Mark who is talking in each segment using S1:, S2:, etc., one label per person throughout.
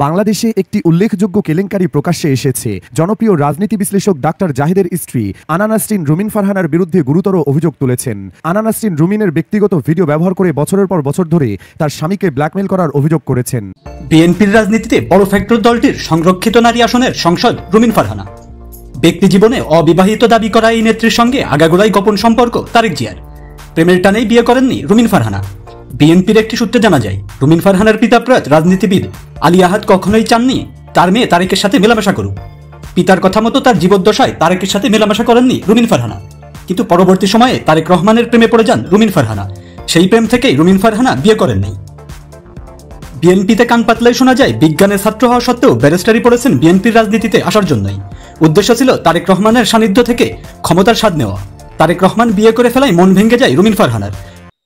S1: বাংলাদেশে একটি উল্লেখযোগ্য কেলেঙ্কারি প্রকাশ্যে এসেছে। জনপ্রিয় রাজনীতি বিশ্লেষক ডাক্তার জাহিদের স্ত্রী আনা নাসরিন রুমিন ফারহানার বিরুদ্ধে গুরুতর অভিযোগ তুলেছেন। আনা নাসরিন রুমিনের ব্যক্তিগত ভিডিও ব্যবহার করে বছরের পর বছর ধরে তার স্বামীকে ব্ল্যাকমেইল করার অভিযোগ করেছেন।
S2: বিএনপির রাজনীতিতে বড় ফ্যাক্টর দলটির সংরক্ষিত নারী আসনের সংসদ রুমিন ফারহানা। ব্যক্তি জীবনে অবিবাহিত দাবি করা এই নেত্রীর সঙ্গে আগাগোড়াই গোপন সম্পর্ক তারেক জিয়ার। প্রেমের টানেই বিয়ে করেননি রুমিন ফারহানা। বিএনপির একটি সূত্রে জানা যায়, রুমিন ফারহানার পিতাপ্রয়াত রাজনীতিবিদ আলী আহাদ কখনোই চাননি তার মেয়ে তারেকের সাথে মেলামেশা করুক। পিতার কথা মতো তার জীবদ্দশায় তারেকের সাথে মেলামেশা করেননি রুমিন ফারহানা। কিন্তু পরবর্তী সময়ে তারেক রহমানের প্রেমে পড়ে যান রুমিন ফারহানা। সেই প্রেম থেকেই রুমিন ফারহানা বিয়ে করেননি। বিএনপিতে কান পাতলাই শোনা যায়, বিজ্ঞানের ছাত্র হওয়া সত্ত্বেও ব্যারিস্টারি পড়েছেন বিএনপির রাজনীতিতে আসার জন্যই। উদ্দেশ্য ছিল তারেক রহমানের সান্নিধ্য থেকে ক্ষমতার স্বাদ নেওয়া। তারেক রহমান বিয়ে করে ফেলায় মন ভেঙে যায় রুমিন ফারহানার।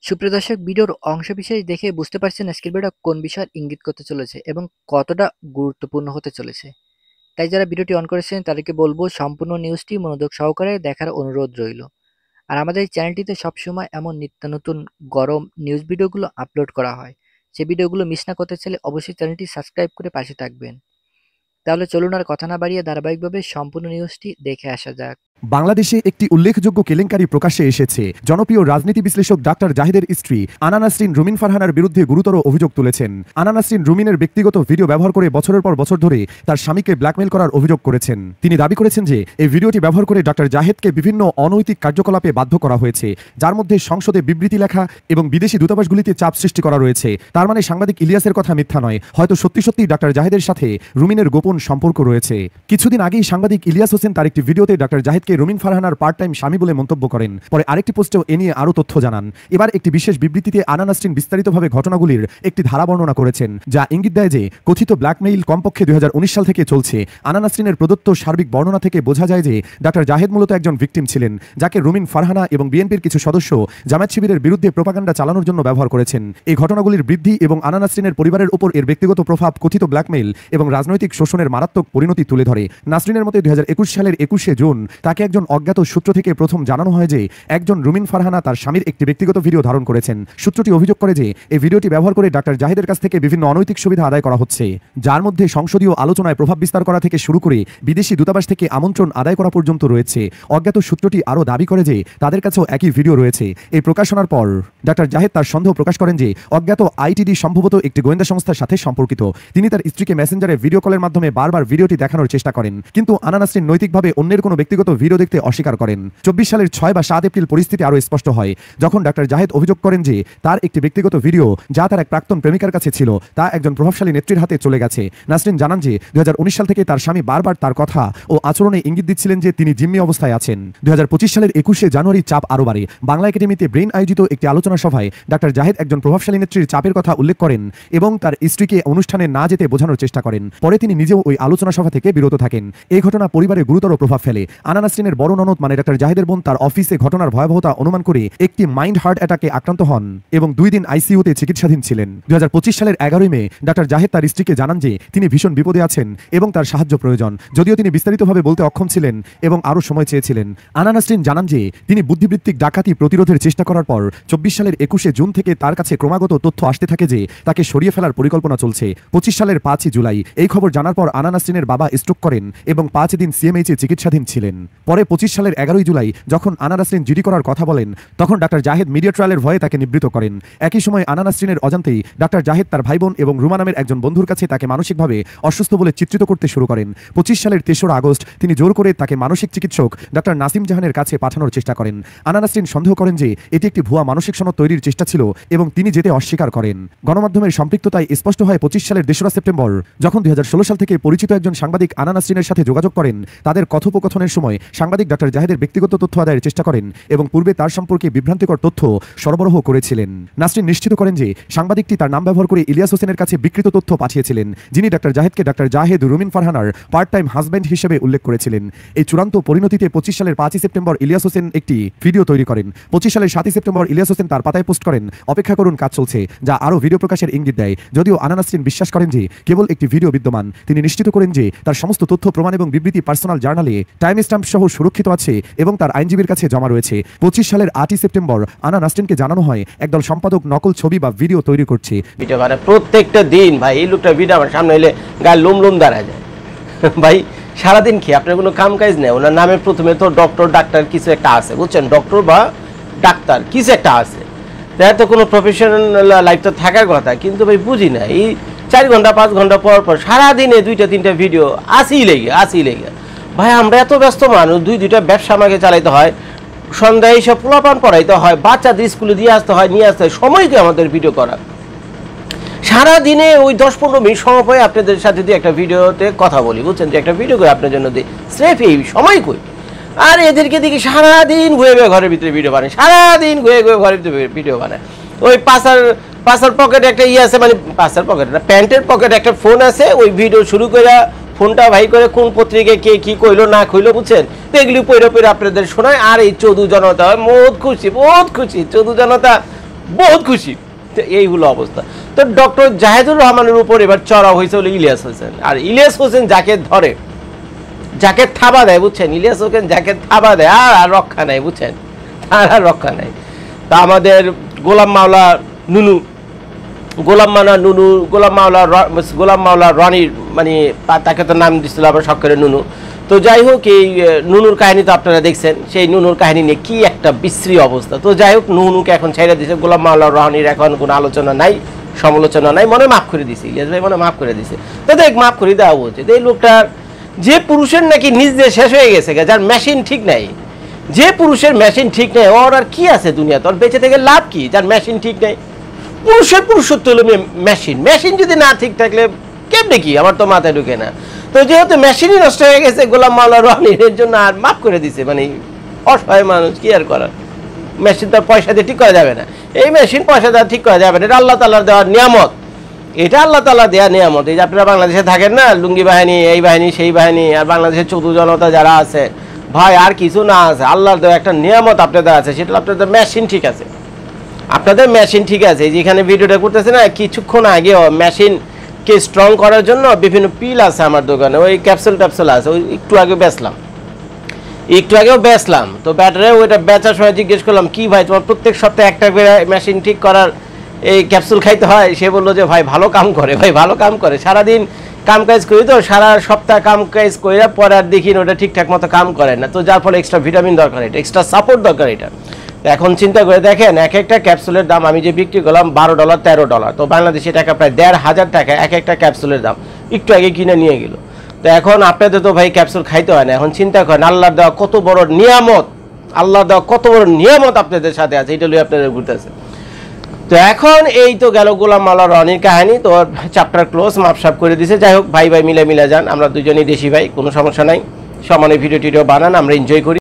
S3: সুপ্রিয় দর্শক, ভিডিওর অংশ বিশেষ দেখে বুঝতে পারছেন আজকের ভিডিও কোন বিষয় ইঙ্গিত করতে চলেছে এবং কতটা গুরুত্বপূর্ণ হতে চলেছে। তাই যারা ভিডিওটি অন করেছেন তাদেরকে বলবো সম্পূর্ণ নিউজটি মনোযোগ সহকারে দেখার অনুরোধ রইল। আর আমাদের এই চ্যানেলটিতে সবসময় এমন নিত্য নতুন গরম নিউজ ভিডিওগুলো আপলোড করা হয়। সেই ভিডিওগুলো মিস না করতে চাইলে অবশ্যই চ্যানেলটি সাবস্ক্রাইব করে পাশে থাকবেন। তাহলে চলুন আর কথা না বাড়িয়ে ধারাবাহিকভাবে সম্পূর্ণ নিউজটি দেখে আসা যাক।
S1: বাংলাদেশে একটি উল্লেখযোগ্য কেলেঙ্কারি প্রকাশ্যে এসেছে। জনপ্রিয় রাজনীতি বিশ্লেষক ডাক্তার জাহিদের স্ত্রী আনা নাসরিন রুমিন ফারহানার বিরুদ্ধে গুরুতর অভিযোগ তুলেছেন। আনা নাসরিন রুমিনের ব্যক্তিগত ভিডিও ব্যবহার করে বছরের পর বছর ধরে তার স্বামীকে ব্ল্যাকমেইল করার অভিযোগ করেছেন। তিনি দাবি করেছেন যে এই ভিডিওটি ব্যবহার করে ডাক্তার জাহেদকে বিভিন্ন অনৈতিক কার্যকলাপে বাধ্য করা হয়েছে, যার মধ্যে সংসদে বিবৃতি লেখা এবং বিদেশি দূতাবাসগুলিতে চাপ সৃষ্টি করা রয়েছে। তার মানে সাংবাদিক ইলিয়াসের কথা মিথ্যা নয়, হয়তো সত্যি সত্যি ডাক্তার জাহেদের সাথে রুমিনের গোপন সম্পর্ক রয়েছে। কিছুদিন আগেই সাংবাদিক ইলিয়াস হোসেন তার একটি ভিডিওতে ডাক্তার জাহেদকে রুমিন ফারহানার পার্ট টাইম স্বামী বলে মন্তব্য করেন। পরে আরেকটি পোস্টেও এ নিয়ে আরও তথ্য জানান। এবার একটি বিশেষ বিবৃতিতে আনা নাসরিন বিস্তারিতভাবে ঘটনাগুলির একটি ধারা বর্ণনা করেছেন, যা ইঙ্গিত দেয় যে কথিত ব্ল্যাকমেইল কমপক্ষে 2019 সাল থেকে চলছে। আনা নাসরিনের প্রদত্ত সার্বিক বর্ণনা থেকে বোঝা যায় যে ডাক্তার জাহেদ মূলত একজন ভিকটিম ছিলেন, যাকে রুমিন ফারহানা এবং বিএনপির কিছু সদস্য জামায়াত শিবিরের বিরুদ্ধে প্রোপাগান্ডা চালানোর জন্য ব্যবহার করেছেন। এই ঘটনাগুলির বৃদ্ধি এবং আনা নাসরিনের পরিবারের উপর এর ব্যক্তিগত প্রভাব কথিত ব্ল্যাকমেইল এবং রাজনৈতিক শোষণের মারাত্মক পরিণতি তুলে ধরে। নাসরিনের মতে 2021 সালের 21শে জুন তাকে একজন অজ্ঞাত সূত্র থেকে প্রথম জানানো হয় যে একজন রুমিন ফারহানা তার স্বামীর একটি ব্যক্তিগত ভিডিও ধারণ করেছেন। সূত্রটি অভিযোগ করে যে এই ভিডিওটি ব্যবহার করে ডাক্তার জাহিদের কাছ থেকে বিভিন্ন অনৈতিক সুবিধা আদায় করা হচ্ছে, যার মধ্যে সংসদীয় আলোচনায় প্রভাব বিস্তার করা থেকে শুরু করে বিদেশি দূতাবাস থেকে আমন্ত্রণ আদায় করা পর্যন্ত রয়েছে। অজ্ঞাত সূত্রটি আরও দাবি করে যে তাদের কাছেও একই ভিডিও রয়েছে। এই প্রকাশনার পর ডাক্তার জাহেদ তার সন্দেহ প্রকাশ করেন যে অজ্ঞাত আইটিডি সম্ভবত একটি গোয়েন্দা সংস্থার সাথে সম্পর্কিত। তিনি তার স্ত্রীকে মেসেঞ্জারে ভিডিও কলের মাধ্যমে বারবার ভিডিওটি দেখানোর চেষ্টা করেন, কিন্তু আনা নাসরিন নৈতিকভাবে অন্যের কোনো ব্যক্তিগত ভিডিও দেখতে অস্বীকার করেন। 24 সালের 6 বা 7 এপ্রিল পরিস্থিতি আরও স্পষ্ট হয়, যখন ডাক্তার জাহেদ অভিযোগ করেন যে তার একটি ব্যক্তিগত ভিডিও যা তার এক প্রাক্তন প্রেমিকার কাছে ছিল তা একজন প্রভাবশালী নেত্রীর হাতে চলে গেছে। নাসরিন জানান যে 2019 সাল থেকে তার স্বামী বারবার তার কথা ও আচরণে ইঙ্গিত দিচ্ছিলেন যে তিনি জিম্মি অবস্থায় আছেন। 2025 সালের 21শে জানুয়ারি চাপ আরও বাড়ে। বাংলা একাডেমিতে ব্রেইন আয়োজিত একটি আলোচনা সভায় ডাক্তার জাহেদ একজন প্রভাবশালী নেত্রীর চাপের কথা উল্লেখ করেন এবং তার স্ত্রীকে অনুষ্ঠানে না যেতে বোঝানোর চেষ্টা করেন। পরে তিনি নিজেও ওই আলোচনা সভা থেকে বিরত থাকেন। এই ঘটনা পরিবারে গুরুতর প্রভাব ফেলে। আনা নাসরিনের বড় ননদ মানে ডাক্তার জাহেদের বোন তার অফিসে ঘটনার ভয়াবহতা অনুমান করে একটি মাইন্ড হার্ট অ্যাটাকে আক্রান্ত হন এবং 2 দিন আইসিইউতে চিকিৎসাধীন ছিলেন। 2025 সালের 11 মে ডাক্তার জাহেদ তার স্ত্রীকে জানান যে তিনি ভীষণ বিপদে আছেন এবং তার সাহায্য প্রয়োজন, যদিও তিনি বিস্তারিতভাবে বলতে অক্ষম ছিলেন এবং আরও সময় চেয়েছিলেন। আনা নাসরিন জানান যে তিনি বুদ্ধিবৃত্তিক ডাকাতি প্রতিরোধের চেষ্টা করার পর 24 সালের 21শে জুন থেকে তার কাছে ক্রমাগত তথ্য আসতে থাকে যে তাকে সরিয়ে ফেলার পরিকল্পনা চলছে। 25 সালের 5 জুলাই এই খবর জানার পর আনা নাসরিনের বাবা স্ট্রোক করেন এবং 5 দিন সিএমএইচে চিকিৎসাধীন ছিলেন। পরে 25 সালের 11 জুলাই যখন আনা নাসরিন জিডি করার কথা বলেন, তখন ডাক্তার জাহেদ মিডিয়া ট্রায়ালের ভয়ে তাকে নিবৃত করেন। একই সময় আনা নাসরিনের অজান্তেই ডাক্তার জাহেদ তার ভাইবোন এবং রুমা নামের একজন বন্ধুর কাছে তাকে মানসিকভাবে অসুস্থ বলে চিত্রিত করতে শুরু করেন। 25 সালের 3 আগস্ট তিনি জোর করে তাকে মানসিক চিকিৎসক ডাক্তার নাসিম জাহানের কাছে পাঠানোর চেষ্টা করেন। আনা নাসরিন সন্দেহ করেন যে এটি একটি ভুয়া মানসিক সনদ তৈরির চেষ্টা ছিল এবং তিনি যেতে অস্বীকার করেন। গণমাধ্যমের সম্পৃক্ততায় স্পষ্ট হয় 25 সালের 2 সেপ্টেম্বর যখন 2016 সাল থেকে পরিচিত একজন সাংবাদিক আনা নাসরিনের সাথে যোগাযোগ করেন। তাদের কথোপকথনের সময় সাংবাদিক ডাক্তার জাহেদের ব্যক্তিগত তথ্য আদায়ের চেষ্টা করেন এবং পূর্বে তার সম্পর্কে বিভ্রান্তিকর তথ্য সরবরাহ করেছিলেন। নাসরিন নিশ্চিত করেন যে সাংবাদিকটি তার নাম ব্যবহার করে ইলিয়াস হোসেনের কাছে বিকৃত তথ্য পাঠিয়েছিলেন, যিনি ডাক্তার জাহেদকে ডাক্তার জাহেদ রুমিন ফারহানার পার্ট টাইম হাজব্যান্ড হিসেবে উল্লেখ করেছিলেন। এই চূড়ান্ত পরিণতিতে 25 সালের 5 সেপ্টেম্বর ইলিয়াস হোসেন একটি ভিডিও তৈরি করেন। 25 সালের 7 সেপ্টেম্বর ইলিয়াস হোসেন তার পাতায় পোস্ট করেন, অপেক্ষা করুন, কাজ চলছে, যা আরও ভিডিও প্রকাশের ইঙ্গিত দেয়। যদিও আনা নাসরিন বিশ্বাস করেন যে কেবল একটি ভিডিও বিদ্যমান, তিনি নিশ্চিত করেন যে তার সমস্ত তথ্য প্রমাণ এবং বিবৃতি পার্সোনাল জার্নালে টাইম স্ট্যাম্প সহ সুরক্ষিত আছে এবং তার আইনজীবীর কাছে জমা রয়েছে। 25 সালের 8 সেপ্টেম্বর আনা নাসরিনকে জানানো হয় একদল সম্পাদক নকল ছবি বা ভিডিও তৈরি করছে।
S4: ভিডিও বানায় প্রত্যেকটা দিন ভাই, এই লোকটা ভিডিও আমার সামনে এলে গায়ে লোম দাঁড়া যায় ভাই। সারাদিন কি আপনার কোনো কাম কাজ নেই? ওনার নামে প্রথমে তো ডাক্তার কিছু একটা আছে, বুঝছেন, ডক্টর বা ডাক্তার কিছু একটা আছে, তার তো কোনো প্রফেশনাল লাইফ তো থাকার কথা, কিন্তু ভাই বুঝি না এই 4 ঘন্টা 5 ঘন্টা পর পর সারাদিনে 2টা-3টা ভিডিও আসি লেগে ভাই। আমরা এত ব্যস্ত মানুষ, 2-2টা ব্যবসা আমাকে চালাইতে হয়, সন্ধ্যায় এসব পোলাপান পড়াইতে হয়, বাচ্চাদের স্কুলে দিয়ে আসতে হয়, নিয়ে আসতে হয়, সময় কি আমাদের ভিডিও করা? সারাদিনে ওই 10-15 মিনিট সময় পাই আপনাদের সাথে দিয়ে একটা ভিডিওতে কথা বলি, বুঝছেন, যে একটা ভিডিও করে আপনার জন্য দিই, স্রেফ এই সময় কই। আর এদেরকে দেখি সারাদিন ঘুরে ঘরের ভিতরে ভিডিও বানায়, সারাদিন ঘুরে ঘরের ভিতরে ভিডিও বানায়। ওই পাশার পকেটে একটা আছে, মানে পাশার পকেটে না, প্যান্টের পকেটে একটা ফোন আছে, ওই ভিডিও শুরু করে ফোনটা ভাই করে কোন পত্রিকায় কে কি কইলো না কইলো, বুঝছেন, তো এগুলি পড়ে আপনাদের শোনায়। আর এই চৌধু জনতা বহুত খুশি, চৌধু জনতা বহুত খুশি। তো এইগুলো অবস্থা। তো ডক্টর জাহেদুর রহমানের উপর এবার চড়া হয়েছে হলো ইলিয়াস হোসেন। আর ইলিয়াস হোসেন যাকে ধরে, যাকে থাবা দেয়, বুঝছেন, ইলিয়াস হোসেন যাকে থাবা দেয় আর রক্ষা নাই, বুঝছেন, আর রক্ষা নাই। তা আমাদের গোলাম মাওলা রনির, মানে তাকে তো নাম দিচ্ছিল আবার শখ করে নুনু। তো যাই হোক, এই নুনুর কাহিনী তো আপনারা দেখছেন, সেই নুনুর কাহিনী নিয়ে কি একটা বিশ্রী অবস্থা। তো যাই হোক, নুনুকে এখন ছেড়ে দিয়েছে, গোলাম মাওলা রনির এখন কোনো আলোচনা নাই, সমালোচনা নাই, মনে মাফ করে দিছে, ইলিয়াস ভাই মনে মাফ করে দিছে। তো দেখ, মাফ করে দেওয়া উচিত। এই লোকটার, যে পুরুষের নাকি নিজ দিয়ে শেষ হয়ে গেছে, যার মেশিন ঠিক নাই, যে পুরুষের মেশিন ঠিক নেই, ওর আর কি আছে দুনিয়া, তোর বেঁচে থেকে লাভ কি? যার মেশিন ঠিক নেই, পুরুষত্ব হলো মেশিন যদি না ঠিক থাকলে কেমনে কি, আমার তো মাথায় ঢুকে না। তো যেহেতু মেশিনই নষ্ট হয়ে গেছে গোলাম মাওলা রনির, এর জন্য আর মাফ করে দিছে, মানে অসহায় মানুষ, কি আর করার। মেশিন তো পয়সা দিয়ে ঠিক করা যাবে না, এই মেশিন পয়সা দেওয়া ঠিক করা যাবে না, এটা আল্লাহ তাআলার দেওয়ার নিয়ামত, এটা আল্লাহ তাআলা দেওয়া নিয়ামত। এই যে আপনারা বাংলাদেশে থাকেন না, লুঙ্গি বাহিনী, এই বাহিনী সেই বাহিনী, আর বাংলাদেশের চৌধু জনতা যারা আছে ভাই, আর কিছু না আছে, আল্লাহর দেওয়া একটা নিয়ামত আপনাদের আছে, সেটা আপনাদের মেশিন ঠিক আছে, আপনাদের মেশিন ঠিক আছে। যেখানে ভিডিওটা করতেছে না, কিছুক্ষণ আগেও মেশিনকে স্ট্রং করার জন্য বিভিন্ন পিল আছে আমার দোকানে, ওই ক্যাপসুল আছে, ওই একটু আগেও বেচলাম। তো ব্যাটারে ওইটা বেচার সময় জিজ্ঞেস করলাম, কি ভাই তোমার প্রত্যেক সপ্তাহে একটা করে মেশিন ঠিক করার এই ক্যাপসুল খাইতে হয়? সে বললো যে ভাই ভালো কাম করে, সারাদিন কাম কাজ করি, তো সারা সপ্তাহ কাম কাজ করে পরে আর দেখি ওটা ঠিকঠাক মতো কাম করে না, তো যার ফলে এক্সট্রা ভিটামিন দরকার, এটা এক্সট্রা সাপোর্ট দরকার। এটা এখন চিন্তা করে দেখেন, এক একটা ক্যাপসুলের দাম আমি যে বিক্রি করলাম $12 $13, তো বাংলাদেশি টাকা প্রায় 1,500 টাকা এক একটা ক্যাপসুলের দাম, একটু আগে কিনে নিয়ে গেল। তো এখন আপনাদের তো ভাই ক্যাপসুল খাইতে হয় না, এখন চিন্তা করেন আল্লাহর দেওয়া কত বড় নিয়ামত, আপনাদের সাথে আছে, এটা লই আপনাদের ঘুরতেছে। তো এখন এই তো গেল গোলাম মাওলা রনির কাহিনী, তো চ্যাপ্টার ক্লোজ, মাপসাপ করে দিছে। যাই হোক, ভাই মিলে যান, আমরা দুজনেই দেশি ভাই, কোনো সমস্যা নাই, সমানে ভিডিও বানান, আমরা এনজয় করি।